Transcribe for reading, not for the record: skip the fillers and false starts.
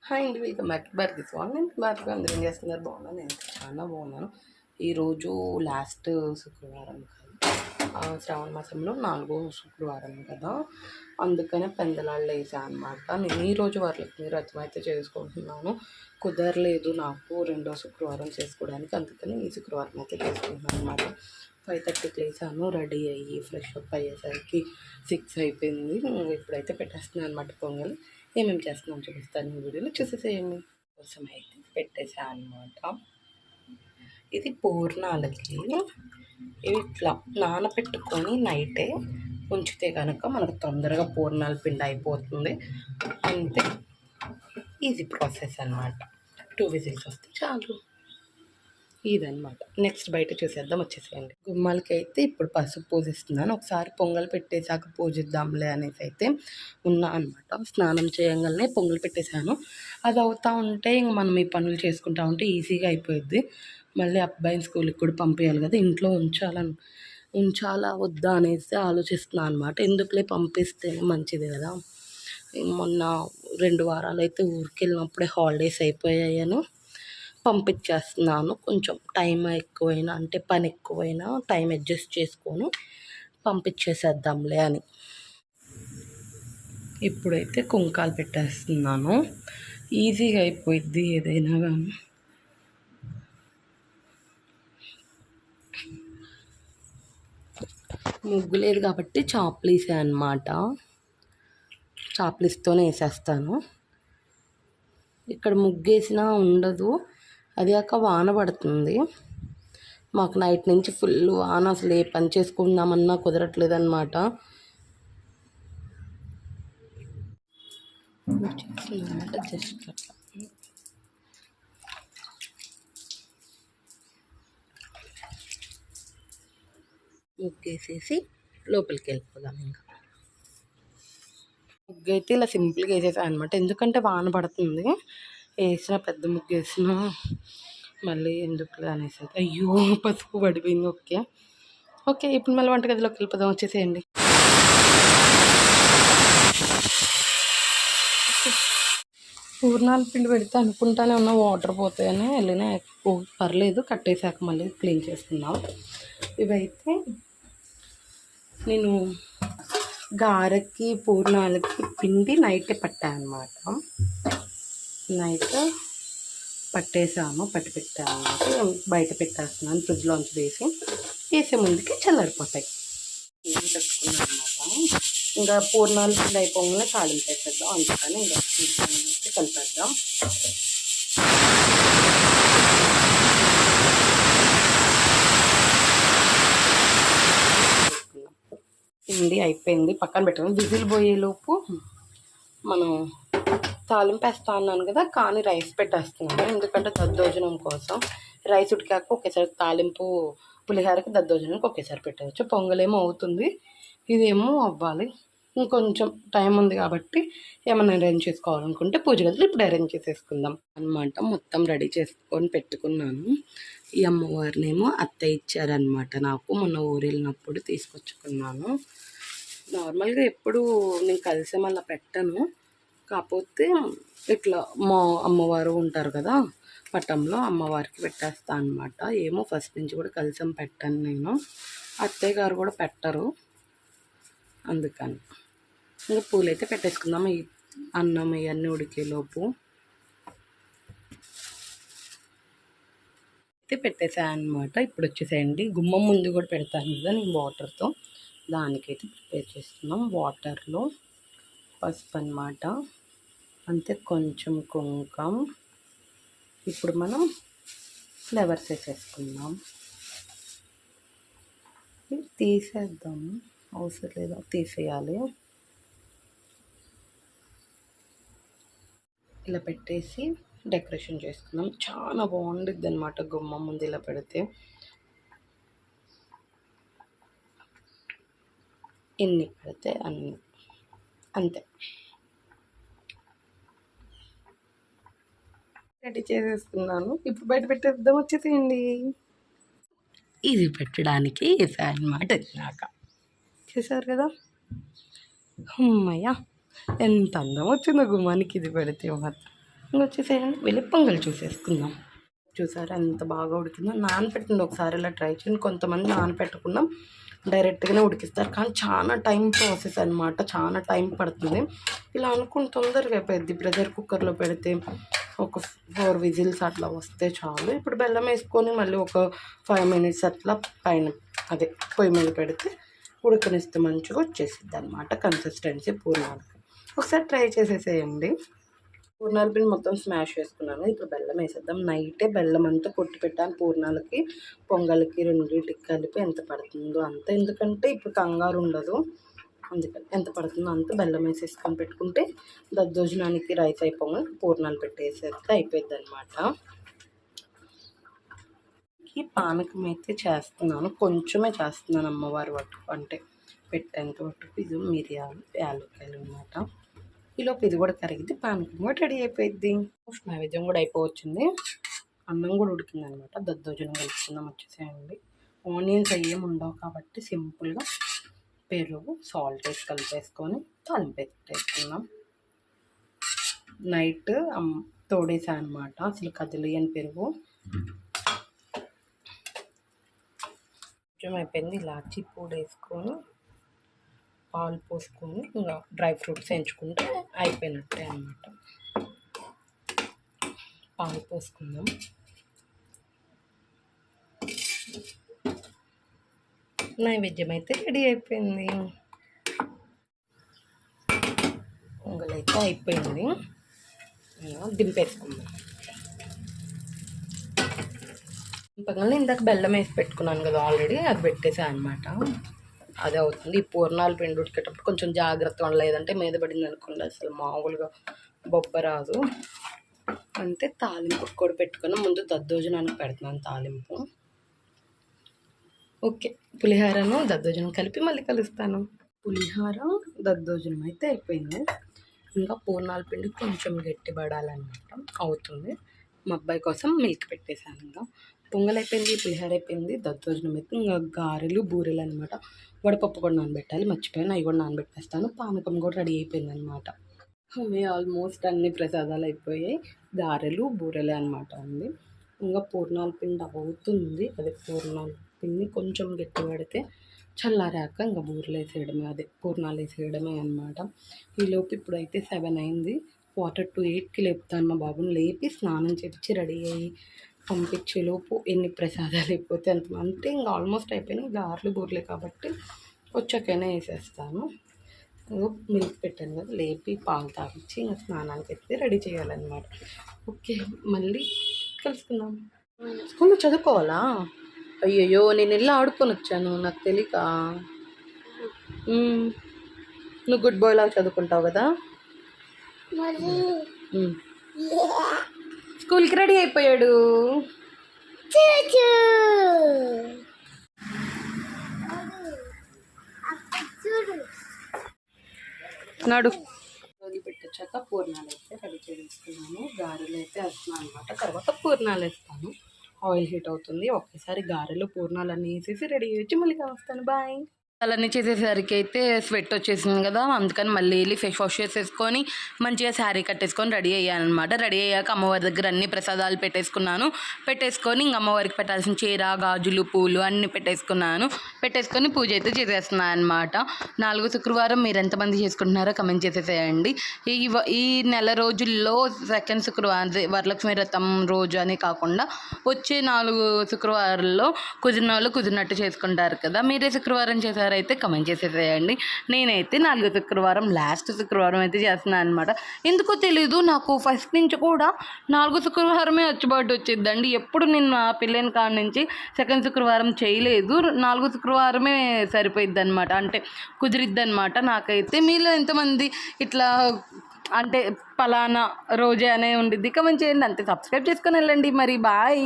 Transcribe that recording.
Hi అండి, welcome back to Bharati స్వామి. నేను భారతిగా అందరూ ఏం చేస్తున్నారు? బాగున్నాను. నేను చాలా బాగున్నాను. ఈరోజు లాస్ట్ శుక్రవారం కాదు, శ్రావణ మాసంలో 4వ శుక్రవారం కదా, అందుకనే పెందలాళ్ళు వేసాను అనమాట. నేను ఈరోజు వరలక్ష్మి వ్రతం అయితే చేసుకుంటున్నాను. కుదరలేదు నాకు 2వ శుక్రవారం చేసుకోవడానికి, అందుకని ఈ శుక్రవారం అయితే చేసుకుంటున్నాను అనమాట. 5:30కి లేసాను, రెడీ అయ్యి ఫ్రెష్ అప్ అయ్యేసరికి 6 అయిపోయింది. ఇప్పుడైతే పెట్టేస్తున్నాను అనమాట పొంగల్. ఏమేమి చేస్తున్నాను చూపిస్తాను ఈ వీడియోలో, చూసేసేయండి. కోసం అయితే పెట్టేసాను అనమాట. ఇది పూర్ణాలకి ఇవి ఇట్లా నానబెట్టుకొని నైటే ఉంచితే కనుక మనకు తొందరగా పూర్ణాల పిండి అయిపోతుంది. అంతే, ఈజీ ప్రాసెస్ అనమాట. 2 విజిల్స్ వస్తే చాలు. ఇదనమాట. నెక్స్ట్ బయట చూసేద్దాం, వచ్చేసేయండి. గుమ్మాలకి అయితే ఇప్పుడు పసుపు పూజిస్తున్నాను. ఒకసారి పొంగల్ పెట్టేశాక పూజిద్దాంలే అనేసి అయితే ఉన్నా అనమాట. స్నానం చేయగానే పొంగల్ పెట్టేశాను. అది అవుతూ ఉంటే ఇంక మనం ఈ పనులు చేసుకుంటా ఉంటే ఈజీగా అయిపోయింది. మళ్ళీ అబ్బాయిని స్కూల్కి కూడా పంపించాలి కదా, ఇంట్లో ఉంచాలా వద్దా అనేసి ఆలోచిస్తున్నాను అనమాట. ఎందుకులే, పంపిస్తేనే మంచిది కదా. మొన్న 2 వారాలు అయితే ఊరికి వెళ్ళినప్పుడే హాలిడేస్ అయిపోయాయని పంపించేస్తున్నాను. కొంచెం టైం ఎక్కువైనా, అంటే పని ఎక్కువైనా టైం అడ్జస్ట్ చేసుకొని పంపించేసేద్దాంలే అని. ఇప్పుడైతే కుంకాలు పెట్టేస్తున్నాను. ఈజీగా అయిపోయిద్ది ఏదైనా కానీ. ముగ్గు లేదు కాబట్టి చాప్లీసే అనమాట. చాప్లీస్తోనే వేసేస్తాను. ఇక్కడ ముగ్గేసినా ఉండదు, అది కాక వాన పడుతుంది. మాకు నైట్ నుంచి ఫుల్ వాన, అసలు ఏ పని చేసుకుందామన్నా కుదరట్లేదు అనమాట. జస్ట్ ముగ్గేసేసి లోపలికి వెళ్ళిపోదాం. ఇంకా ముగ్గు అయితే ఇలా సింపుల్గా వేసేసాను అనమాట. ఎందుకంటే వాన పడుతుంది, వేసిన పెద్ద ముగ్గు వేసిన మళ్ళీ ఎందుకులే అనేసి. అయ్యో, పసుపు పడిపోయింది. ఓకే ఓకే, ఇప్పుడు మళ్ళీ వంటగదిలోకి వెళ్ళిపోదాం, వచ్చేసేయండి. పూర్ణాల పిండి పెడితే అనుకుంటానే ఉన్నా వాటర్ పోతాయని వెళ్ళినా, పర్లేదు కట్టేసాక మళ్ళీ క్లీన్ చేసుకుందాం. ఇవైతే నేను గారెకి పూర్ణాలకి పిండి నైటే పట్టాను అనమాట. నైట్ పట్టేసాను, పట్టి పెట్టాను అనమాట. బయట పెట్టేస్తున్నాను, ఫ్రిడ్జ్లోంచి వేసే ముందుకి చల్లారిపోతాయి. ఏం పెట్టుకున్నాను అనమాట. ఇంకా పూర్ణాలు పిండి అయిపోగానే తాళింపు వేసేద్దాం, అందుకని ఇంకా కలిపేద్దాం. పిండి అయిపోయింది, పక్కన పెట్టాను. విజిల్ పోయేలోపు మనం తాలింపు వేస్తా అన్నాను కదా, కానీ రైస్ పెట్టేస్తున్నాను. ఎందుకంటే దద్దోజనం కోసం రైస్ ఉడికాక ఒకేసారి తాలింపు, పులిహోరకి దద్దోజనానికి ఒకేసారి పెట్టవచ్చు. పొంగలేమో అవుతుంది, ఇదేమో అవ్వాలి. ఇంకొంచెం టైం ఉంది కాబట్టి ఏమైనా అరేంజ్ చేసుకోవాలనుకుంటే పూజ గదిలో ఇప్పుడు అరేంజ్ చేసేసుకుందాం అనమాట. మొత్తం రెడీ చేసుకొని పెట్టుకున్నాను. ఈ అమ్మవారినేమో అత్తయ్య ఇచ్చారనమాట నాకు, మొన్న ఊరు వెళ్ళినప్పుడు తీసుకొచ్చుకున్నాను. నార్మల్గా ఎప్పుడు నేను కలిసి మళ్ళీ పెట్టను, కాకపోతే ఇట్లా మా అమ్మవారు ఉంటారు కదా పట్టంలో, అమ్మవారికి పెట్టేస్తా అనమాట. ఏమో ఫస్ట్ నుంచి కూడా కలిసం పెట్టను నేను, అత్తయ్య గారు కూడా పెట్టరు, అందుకని ఇంకా పూలు అయితే పెట్టేసుకుందాం. ఈ అన్నం ఇవన్నీ ఉడికేలోపు అయితే పెట్టేసాను అనమాట. ఇప్పుడు వచ్చేసేయండి, గుమ్మం ముందు కూడా పెడతాను కదా నేను వాటర్తో, దానికైతే ప్రిపేర్ చేస్తున్నాం. వాటర్లో పసుపు అనమాట, అంతే, కొంచెం కుంకుమ. ఇప్పుడు మనం ఫ్లవర్స్ వేసేసుకుందాం. తీసేద్దాము, అవసరం లేదా, తీసేయాలి. ఇలా పెట్టేసి డెకరేషన్ చేసుకున్నాం. చాలా బాగుండిద్ది అనమాట గుమ్మం ముందు ఇలా పెడితే. ఎన్ని పెడితే అన్ని, అంతే. రెడీ చేసేసుకున్నాను, ఇప్పుడు బయట పెట్టేద్దాం, వచ్చేసేయండి. ఇది పెట్టడానికి వేసాను అనమాట. నాక చేశారు కదా, అమ్మయ్య, ఎంత అందం వచ్చిందో గుమ్మానికి ఇది పెడితే మాత్రం. ఇంకొచ్చేసేయండి వెళ్ళి పొంగల్ చూసేసుకుందాం. చూసారా ఎంత బాగా ఉడికిందో. నానపెట్టండి ఒకసారి ఇలా ట్రై చేయండి. కొంతమంది నానపెట్టకుండా డైరెక్ట్గానే ఉడికిస్తారు, కానీ చాలా టైం ప్రాసెస్ అనమాట, చాలా టైం పడుతుంది. ఇలా అనుకుని తొందరగా అయిపోయింది. ప్రెషర్ కుక్కర్లో పెడితే ఒక 4 విజిల్స్ అట్లా వస్తే చాలు. ఇప్పుడు బెల్లం వేసుకొని మళ్ళీ ఒక 5 మినిట్స్ అట్లా పైన అదే పొయ్యి మీద పెడితే ఉడకనిస్తే మంచిగా వచ్చేసిద్ది అనమాట కన్సిస్టెన్సీ పూర్ణాలకి. ఒకసారి ట్రై చేసేసేయండి. పూర్ణాల పిండి మొత్తం స్మాష్ చేసుకున్నాను. ఇప్పుడు బెల్లం వేసేద్దాం. నైటే బెల్లం అంతా కొట్టి పెట్టాను. పూర్ణాలకి పొంగల్కి రెండింటికి కలిపి ఎంత పడుతుందో అంత, ఎందుకంటే ఇప్పుడు కంగారు ఉండదు, అందుకని ఎంత పడుతుందో అంత బెల్లం వేసేసుకొని పెట్టుకుంటే దద్దోజనానికి రైస్ అయిపోగా పూర్ణాలు పెట్టేసేస్తే అయిపోద్ది అనమాట. ఈ పానకం అయితే చేస్తున్నాను, కొంచెమే చేస్తున్నాను అమ్మవారి వట్టుకు, అంటే పెట్టేంత వట్టుకు. ఇది మిరియాలు యాలక్కాయలు అనమాట. ఈలోపు ఇది కూడా కరిగితే పానకం కూడా రెడీ అయిపోయింది. నైవేద్యం కూడా అయిపోవచ్చింది. అన్నం కూడా ఉడికింది అనమాట. దద్దోజనం కలుపుకుందాం వచ్చేసేయండి. ఆనియన్స్ ఏమి ఉండవు కాబట్టి సింపుల్గా పెరుగు సాల్ట్ వేసి కలిపేసుకొని తాలింపు పెట్టేసుకున్నాం. నైట్ తోడేసాను అనమాట, అసలు కదిలియని పెరుగు. కొంచెం అయిపోయింది. ఇలాచి పొడి వేసుకొని పాలు పోసుకొని ఇంకా డ్రై ఫ్రూట్స్ ఎంచుకుంటే అయిపోయినట్టే అనమాట. పాలు పోసుకుందాం. నైవేద్యం అయితే రెడీ అయిపోయింది. పొంగల్ అయితే అయిపోయింది, దింపేసుకుందాం. పొంగల్ని ఇందాక బెల్లం వేసి పెట్టుకున్నాను కదా ఆల్రెడీ, అది పెట్టేసాను అనమాట. అదే అవుతుంది. ఈ పూర్ణాలు పిండి ఉడికేటప్పుడు కొంచెం జాగ్రత్తగా ఉండలేదంటే మీద పడింది అనుకోండి అసలు మామూలుగా బొబ్బ రాదు. అంటే తాలింపు కూడా పెట్టుకుని ముందు దద్దోజనానికి పెడుతున్నాను తాలింపు. ఓకే, పులిహోరను దద్దోజనం కలిపి మళ్ళీ కలుస్తాను. పులిహోర దద్దోజనం అయితే అయిపోయింది. ఇంకా పూర్ణాల పిండి కొంచెం గట్టి పడాలన్నమాట, అవుతుంది. మా అబ్బాయి కోసం మిల్క్ పెట్టేశాను. ఇంకా పొంగల్ అయిపోయింది, పులిహోర అయిపోయింది, దద్దోజనం అయితే ఇంకా గారెలు బూరెలు అనమాట. వడపప్పు కూడా నానబెట్టాలి, మర్చిపోయాను, అవి కూడా నానబెట్టేస్తాను. పానకం కూడా రెడీ అయిపోయింది అనమాట. అవి ఆల్మోస్ట్ అన్ని ప్రసాదాలు అయిపోయాయి. గారెలు బూరెలే అనమాట ఉంది. ఇంకా పూర్ణాల పిండి అవుతుంది. అదే పూర్ణాల పిండి కొంచెం గట్టి పడితే చల్లారాక ఇంకా బూరెలు వేసేయడమే, అదే పూర్ణాలు వేసేయడమే అనమాట. ఈలోపు ఇప్పుడైతే 7 అయింది. 7:45కి లేపుతాను మా బాబుని. లేపి స్నానం చేపించి రెడీ అయ్యి పంపించేలోపు ఎన్ని ప్రసాదాలు అయిపోతే అంత, అంటే ఇంకా ఆల్మోస్ట్ అయిపోయినాయి. గారెలు బూరెలే కాబట్టి వచ్చాకైనా వేసేస్తాను. మిల్క్ పెట్టాను కదా, లేపి పాలు తాగించి ఇంకా స్నానానికి అయితే రెడీ చేయాలన్నమాట. ఓకే, మళ్ళీ కలుసుకుందాం. స్కూల్లో చదువుకోవాలా? అయ్యయ్యో, నేను వెళ్ళి ఆడుకొని వచ్చాను, నాకు తెలియక. నువ్వు గుడ్ బాయ్ లాగా చదువుకుంటావు కదా. స్కూల్కి రెడీ అయిపోయాడు. నాడు వదిలిపెట్టొచ్చాక పూర్ణాలు అయితే రెడీ చేసుకున్నాను. గారెలు అయితే వేస్తున్నాను అనమాట. తర్వాత పూర్ణాలు వేస్తాను. ఆయిల్ హీట్ అవుతుంది. ఒకేసారి గారెలు పూర్ణాలన్నీ వేసేసి రెడీ అయ్యి మళ్ళీ వస్తాను. బాయ్. అలానే చేసేసరికి అయితే స్వెట్ వచ్చేసింది కదా, అందుకని మళ్ళీ వెళ్ళి ఫేస్ వాష్ చేసేసుకొని మంచిగా శారీ కట్టేసుకొని రెడీ అయ్యాను అనమాట. రెడీ అయ్యాక అమ్మవారి దగ్గర అన్ని ప్రసాదాలు పెట్టేసుకొని ఇంక అమ్మవారికి పెట్టాల్సిన చీర గాజులు పూలు అన్నీ పెట్టేసుకొని పూజ అయితే చేసేస్తున్నాను అనమాట. 4 శుక్రవారం మీరు ఎంతమంది చేసుకుంటున్నారో కమెంట్ చేసేసేయండి. ఈ నెల రోజుల్లో సెకండ్ శుక్రవారం వరలక్ష్మి వ్రతం రోజు అని కాకుండా వచ్చే 4 శుక్రవారాల్లో కుదిరిన వాళ్ళు కుదిరినట్టు చేసుకుంటారు కదా. మీరే శుక్రవారం చేశారు అయితే కమెంట్ చేసేసేయండి. నేనైతే 4 శుక్రవారం లాస్ట్ శుక్రవారం అయితే చేస్తున్నాను అనమాట. ఎందుకో తెలీదు, నాకు ఫస్ట్ నుంచి కూడా 4 శుక్రవారమే వచ్చుబాటు వచ్చిద్దండి. ఎప్పుడు నేను నా పిల్లని కాడ నుంచి సెకండ్ శుక్రవారం చేయలేదు. 4 శుక్రవారమే సరిపోయిద్ది అనమాట, అంటే కుదిరిద్ది అనమాట నాకైతే. మీలో ఎంతమంది ఇట్లా అంటే పలానా రోజే అనే ఉండిద్ది కమెంట్ చేయండి. అంతే, సబ్స్క్రైబ్ చేసుకొని వెళ్ళండి. మరి బాయ్.